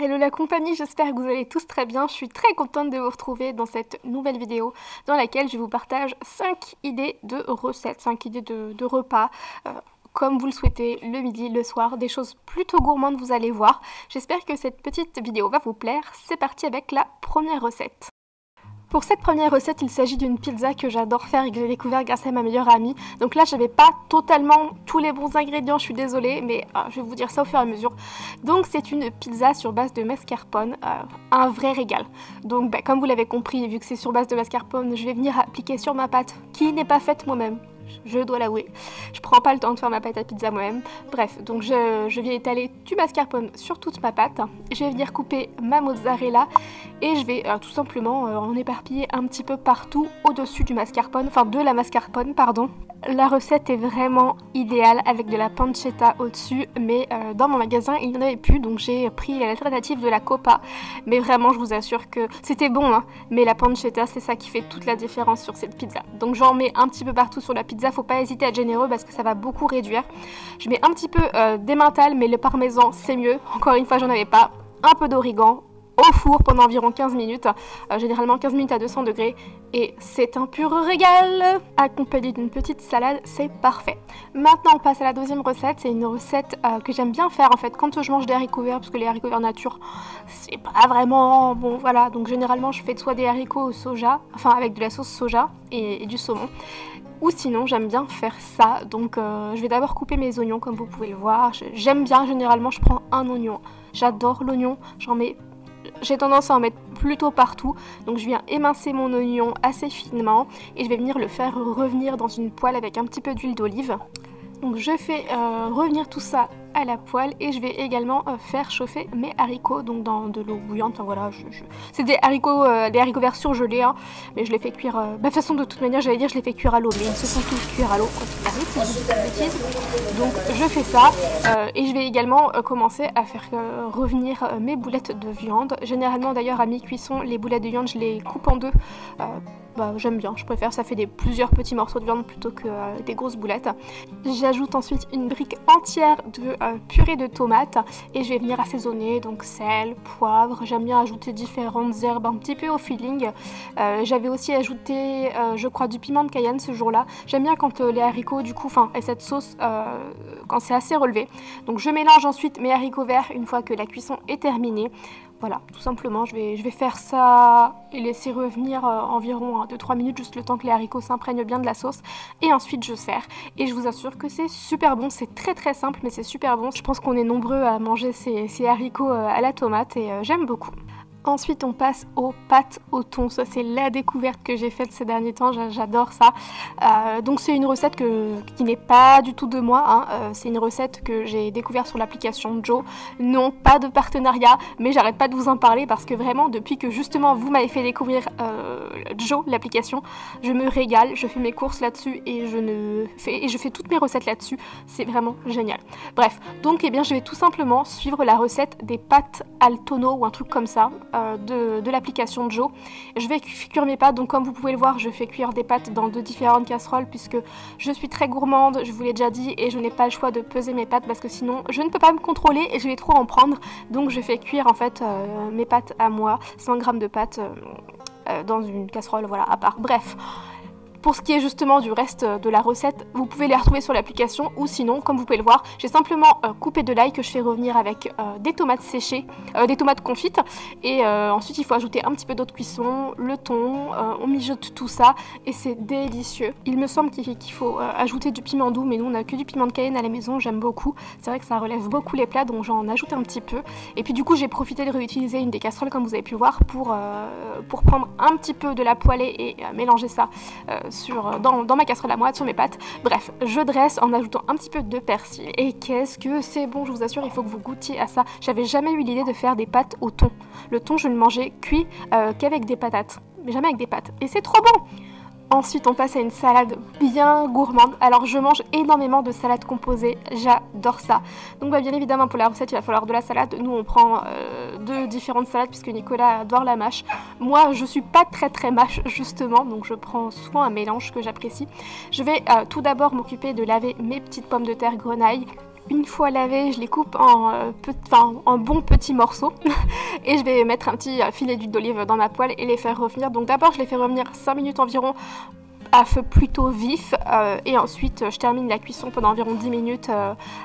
Hello la compagnie, j'espère que vous allez tous très bien. Je suis très contente de vous retrouver dans cette nouvelle vidéo dans laquelle je vous partage 5 idées de recettes, 5 idées de repas, comme vous le souhaitez, le midi, le soir, des choses plutôt gourmandes vous allez voir. J'espère que cette petite vidéo va vous plaire. C'est parti avec la première recette. Pour cette première recette, il s'agit d'une pizza que j'adore faire et que j'ai découvert grâce à ma meilleure amie. Donc là, j'avais pas totalement tous les bons ingrédients, je suis désolée, mais je vais vous dire ça au fur et à mesure. Donc c'est une pizza sur base de mascarpone, un vrai régal. Donc comme vous l'avez compris, vu que c'est sur base de mascarpone, je vais venir appliquer sur ma pâte qui n'est pas faite moi-même. Je dois l'avouer, je prends pas le temps de faire ma pâte à pizza moi-même. Bref, donc je viens étaler du mascarpone sur toute ma pâte. Je vais venir couper ma mozzarella et je vais tout simplement en éparpiller un petit peu partout au-dessus du mascarpone, enfin de la mascarpone, pardon. La recette est vraiment idéale avec de la pancetta au-dessus, mais dans mon magasin il n'y en avait plus, donc j'ai pris l'alternative de la copa. Mais vraiment, je vous assure que c'était bon, hein, mais la pancetta, c'est ça qui fait toute la différence sur cette pizza. Donc j'en mets un petit peu partout sur la pizza, faut pas hésiter à être généreux parce que ça va beaucoup réduire. Je mets un petit peu d'emmental, mais le parmesan c'est mieux. Encore une fois, j'en avais pas. Un peu d'origan au four pendant environ 15 minutes, généralement 15 minutes à 200 degrés, et c'est un pur régal. Accompagné d'une petite salade, c'est parfait. Maintenant on passe à la deuxième recette. C'est une recette que j'aime bien faire en fait quand je mange des haricots verts, parce que les haricots verts nature c'est pas vraiment bon, voilà. Donc généralement je fais soit des haricots au soja, enfin avec de la sauce soja et du saumon, ou sinon j'aime bien faire ça. Donc je vais d'abord couper mes oignons comme vous pouvez le voir. J'aime bien, généralement je prends un oignon, j'adore l'oignon, j'ai tendance à en mettre plutôt partout, donc je viens émincer mon oignon assez finement et je vais venir le faire revenir dans une poêle avec un petit peu d'huile d'olive. Donc je fais revenir tout ça à la poêle et je vais également faire chauffer mes haricots, donc dans de l'eau bouillante. Enfin voilà, c'est des haricots verts surgelés, hein, mais je les fais cuire. De toute façon, de toute manière, j'allais dire je les fais cuire à l'eau, mais ils se font tous cuire à l'eau quand ils arrivent, si je dis pas de bêtises. Donc je fais ça et je vais également commencer à faire revenir mes boulettes de viande. Généralement d'ailleurs à mi-cuisson, les boulettes de viande, je les coupe en deux. J'aime bien, je préfère, ça fait plusieurs petits morceaux de viande plutôt que des grosses boulettes. J'ajoute ensuite une brique entière de purée de tomates et je vais venir assaisonner, donc sel, poivre. J'aime bien ajouter différentes herbes un petit peu au feeling. J'avais aussi ajouté je crois du piment de Cayenne ce jour là. J'aime bien quand les haricots du coup, enfin et cette sauce quand c'est assez relevé. Donc je mélange ensuite mes haricots verts une fois que la cuisson est terminée. Voilà, tout simplement, je vais faire ça et laisser revenir environ 2-3 minutes, juste le temps que les haricots s'imprègnent bien de la sauce. Et ensuite, je sers. Et je vous assure que c'est super bon. C'est très très simple, mais c'est super bon. Je pense qu'on est nombreux à manger ces haricots à la tomate et j'aime beaucoup. Ensuite on passe aux pâtes au thon. Ça c'est la découverte que j'ai faite ces derniers temps, j'adore ça. Donc c'est une recette qui n'est pas du tout de moi, hein. C'est une recette que j'ai découverte sur l'application Joe. Non, pas de partenariat, mais j'arrête pas de vous en parler parce que vraiment depuis que justement vous m'avez fait découvrir Joe, l'application, je me régale, je fais mes courses là-dessus et je fais toutes mes recettes là-dessus. C'est vraiment génial. Bref, donc eh bien je vais tout simplement suivre la recette des pâtes al tonno ou un truc comme ça. De l'application Joe. Je vais cuire mes pâtes, donc comme vous pouvez le voir, je fais cuire des pâtes dans 2 différentes casseroles puisque je suis très gourmande, je vous l'ai déjà dit, et je n'ai pas le choix de peser mes pâtes parce que sinon je ne peux pas me contrôler et je vais trop en prendre. Donc je fais cuire en fait mes pâtes à moi, 100 g de pâtes dans une casserole, voilà, à part. Bref. Pour ce qui est justement du reste de la recette, vous pouvez les retrouver sur l'application ou sinon, comme vous pouvez le voir, j'ai simplement coupé de l'ail que je fais revenir avec des tomates séchées, des tomates confites et ensuite il faut ajouter un petit peu d'eau de cuisson, le thon, on mijote tout ça et c'est délicieux. Il me semble qu'il faut ajouter du piment doux, mais nous on a que du piment de Cayenne à la maison, j'aime beaucoup. C'est vrai que ça relève beaucoup les plats, donc j'en ajoute un petit peu. Et puis du coup j'ai profité de réutiliser une des casseroles comme vous avez pu voir pour prendre un petit peu de la poêlée et mélanger ça dans ma casserole à moi, sur mes pâtes. Bref, je dresse en ajoutant un petit peu de persil. Et qu'est-ce que c'est bon, je vous assure, il faut que vous goûtiez à ça. J'avais jamais eu l'idée de faire des pâtes au thon. Le thon, je ne le mangeais cuit qu'avec des patates, mais jamais avec des pâtes. Et c'est trop bon! Ensuite, on passe à une salade bien gourmande. Alors, je mange énormément de salades composées. J'adore ça. Donc, bien évidemment, pour la recette, il va falloir de la salade. Nous, on prend 2 différentes salades puisque Nicolas adore la mâche. Moi, je suis pas très mâche, justement. Donc, je prends souvent un mélange que j'apprécie. Je vais tout d'abord m'occuper de laver mes petites pommes de terre grenaille. une fois lavées, je les coupe en bons petits morceaux et je vais mettre un petit filet d'huile d'olive dans ma poêle et les faire revenir. Donc d'abord je les fais revenir 5 minutes environ à feu plutôt vif et ensuite je termine la cuisson pendant environ 10 minutes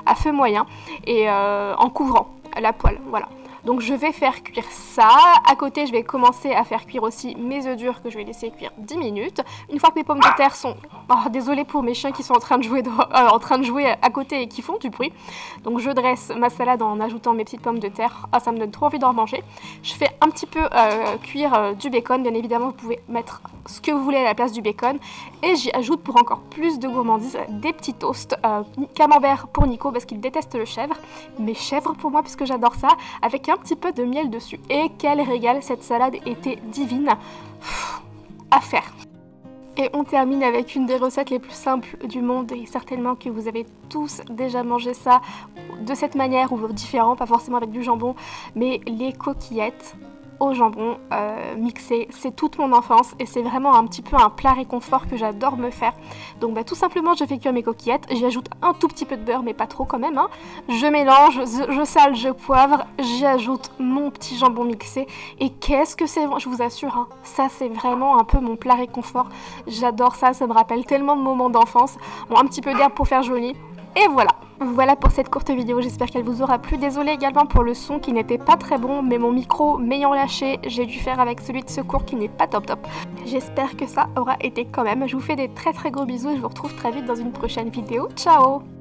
à feu moyen et en couvrant la poêle, voilà. Donc je vais faire cuire ça. À côté, je vais commencer à faire cuire aussi mes œufs durs que je vais laisser cuire 10 minutes. Une fois que mes pommes de terre sont... Oh, désolée pour mes chiens qui sont en train de jouer à côté et qui font du bruit. Donc je dresse ma salade en ajoutant mes petites pommes de terre. Ah, ça me donne trop envie d'en manger. Je fais un petit peu cuire du bacon. Bien évidemment, vous pouvez mettre ce que vous voulez à la place du bacon. Et j'y ajoute pour encore plus de gourmandise des petits toasts. Camembert pour Nico parce qu'il déteste le chèvre. Mais chèvre pour moi puisque j'adore ça. Avec un petit peu de miel dessus. Et quel régal, cette salade était divine. À faire. Et on termine avec une des recettes les plus simples du monde et certainement que vous avez tous déjà mangé ça de cette manière ou différent, pas forcément avec du jambon, mais les coquillettes au jambon mixé, c'est toute mon enfance et c'est vraiment un petit peu un plat réconfort que j'adore me faire. Donc tout simplement je fais cuire mes coquillettes, j'y ajoute un tout petit peu de beurre mais pas trop quand même, hein. Je mélange, je sale, je poivre, j'y ajoute mon petit jambon mixé et qu'est-ce que c'est bon, je vous assure, hein, ça c'est vraiment un peu mon plat réconfort. J'adore ça, ça me rappelle tellement de moments d'enfance. Bon, un petit peu d'herbe pour faire joli. Et voilà, voilà pour cette courte vidéo, j'espère qu'elle vous aura plu. Désolée également pour le son qui n'était pas très bon, mais mon micro m'ayant lâché, j'ai dû faire avec celui de secours qui n'est pas top top. J'espère que ça aura été quand même. Je vous fais des très gros bisous et je vous retrouve très vite dans une prochaine vidéo. Ciao!